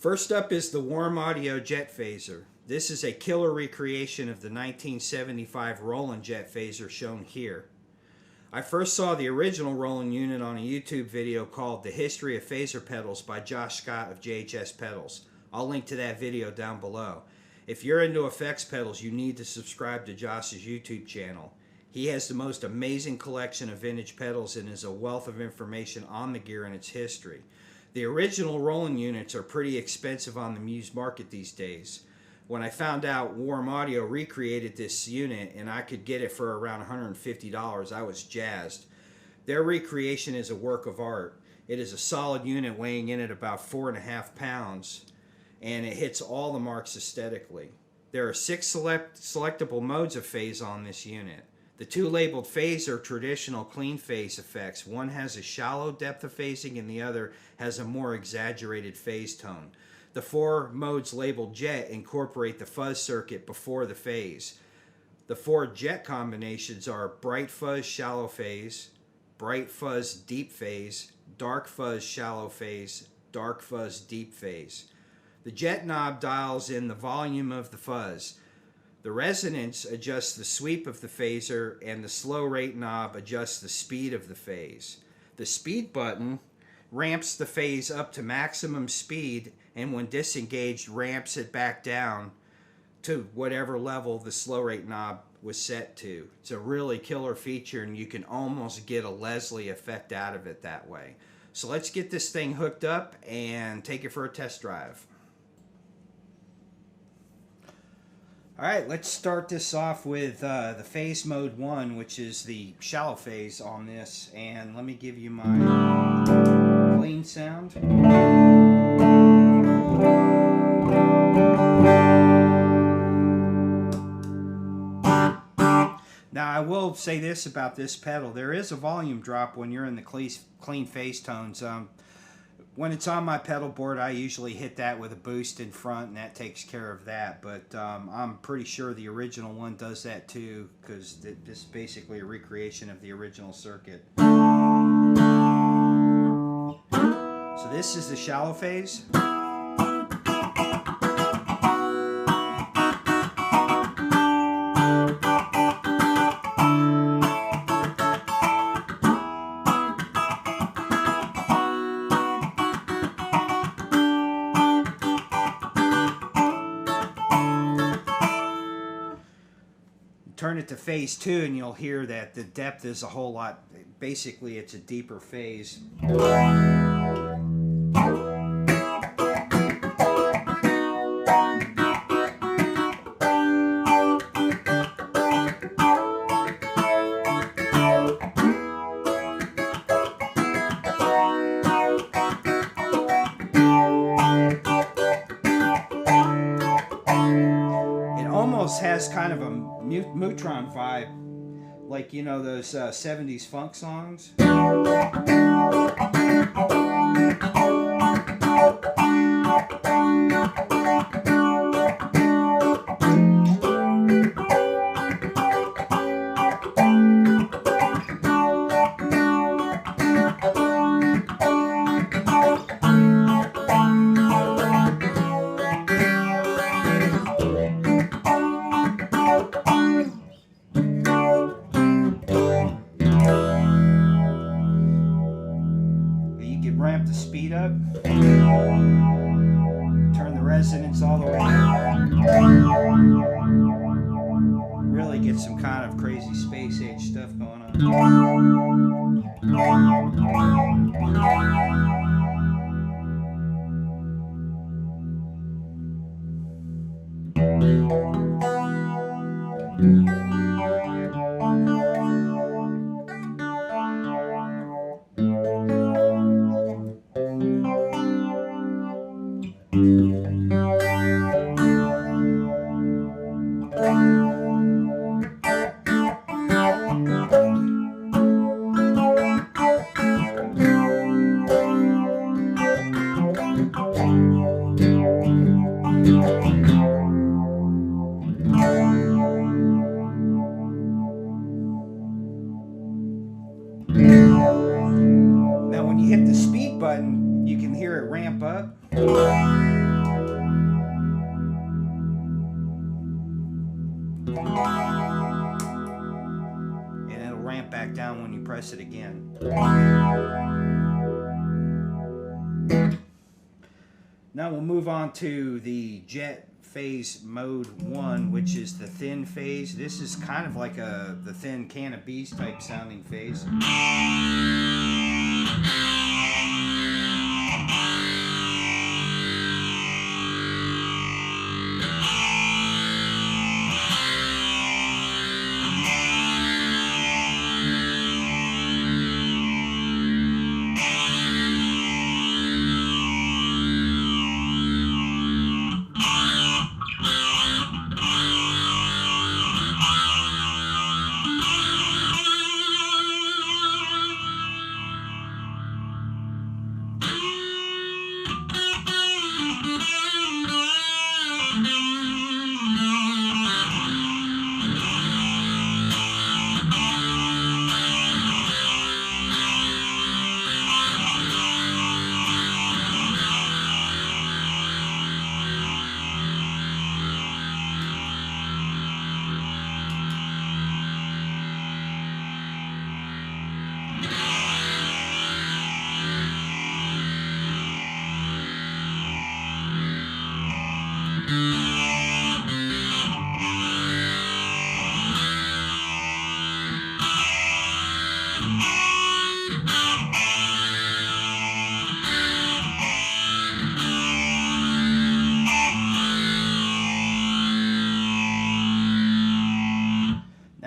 First up is the Warm Audio Jet Phaser. This is a killer recreation of the 1975 Roland Jet Phaser shown here. I first saw the original Roland unit on a YouTube video called The History of Phaser Pedals by Josh Scott of JHS Pedals. I'll link to that video down below. If you're into effects pedals, you need to subscribe to Josh's YouTube channel. He has the most amazing collection of vintage pedals and is a wealth of information on the gear and its history. The original Roland units are pretty expensive on the used market these days. When I found out Warm Audio recreated this unit and I could get it for around $150, I was jazzed. Their recreation is a work of art. It is a solid unit weighing in at about 4.5 pounds, and it hits all the marks aesthetically. There are 6 selectable modes of phase on this unit. The 2 labeled phase are traditional clean phase effects. One has a shallow depth of phasing and the other has a more exaggerated phase tone. The 4 modes labeled jet incorporate the fuzz circuit before the phase. The 4 jet combinations are bright fuzz shallow phase, bright fuzz deep phase, dark fuzz shallow phase, dark fuzz deep phase. The jet knob dials in the volume of the fuzz. The resonance adjusts the sweep of the phaser, and the slow rate knob adjusts the speed of the phase. The speed button ramps the phase up to maximum speed, and when disengaged, ramps it back down to whatever level the slow rate knob was set to. It's a really killer feature, and you can almost get a Leslie effect out of it that way. So let's get this thing hooked up and take it for a test drive. Alright, let's start this off with the phase mode 1, which is the shallow phase on this. And let me give you my clean sound. Now I will say this about this pedal. There is a volume drop when you're in the clean phase tones. When it's on my pedal board, I usually hit that with a boost in front, and that takes care of that. But I'm pretty sure the original one does that too, because this is basically a recreation of the original circuit. So this is the shallow phase. Turn it to phase 2 and you'll hear that the depth is a whole lot. Basically, it's a deeper phase. Has kind of a Mutron vibe, like, you know, those 70s funk songs. Ramp the speed up, turn the resonance all the way up, really get some kind of crazy space age stuff going on. Now when you hit the speed button, you can hear it ramp up. down when you press it again. Now we'll move on to the jet phase mode 1, which is the thin phase. This is kind of like the thin can of bees type sounding phase.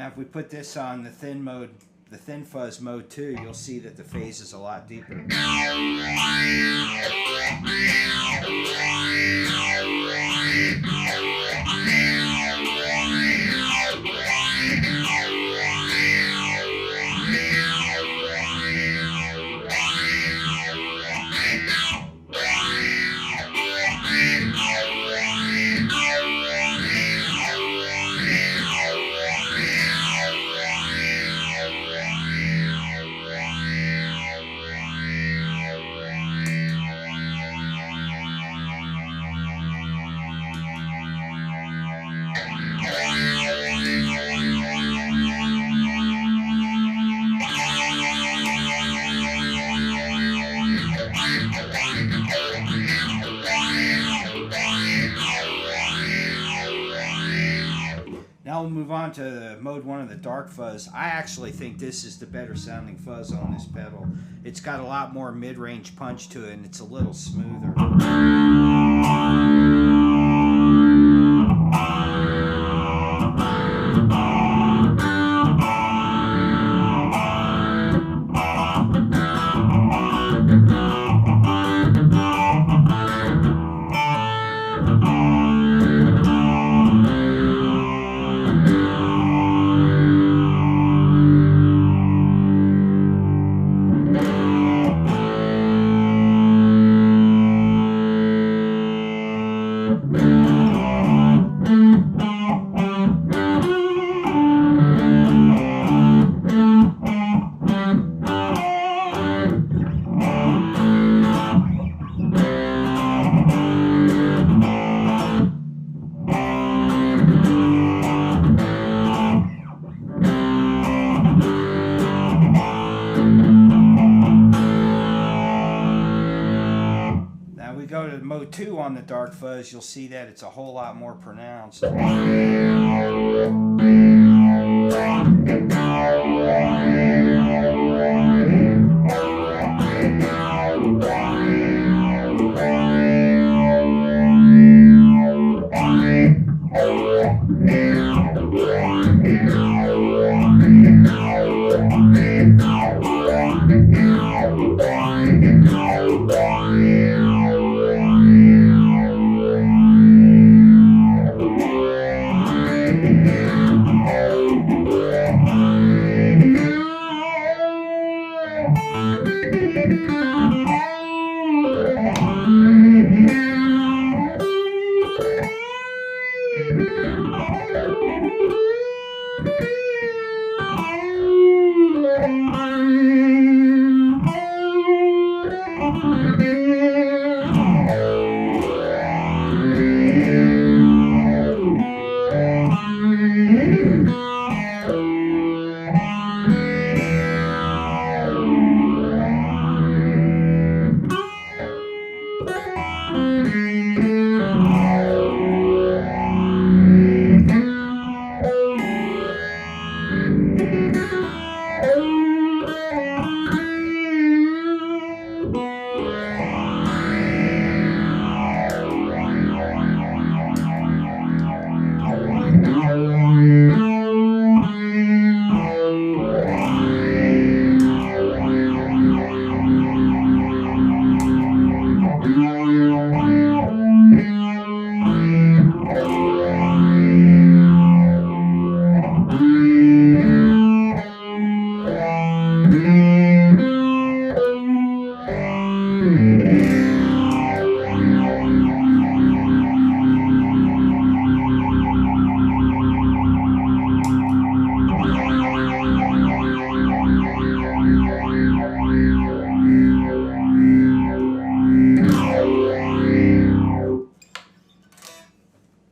If we put this on the thin mode, the thin fuzz mode 2, you'll see that the phase is a lot deeper. Now we'll move on to mode 1 of the dark fuzz. I actually think this is the better sounding fuzz on this pedal. It's got a lot more mid-range punch to it, and it's a little smoother. Go to mode 2 on the dark fuzz, you'll see that it's a whole lot more pronounced.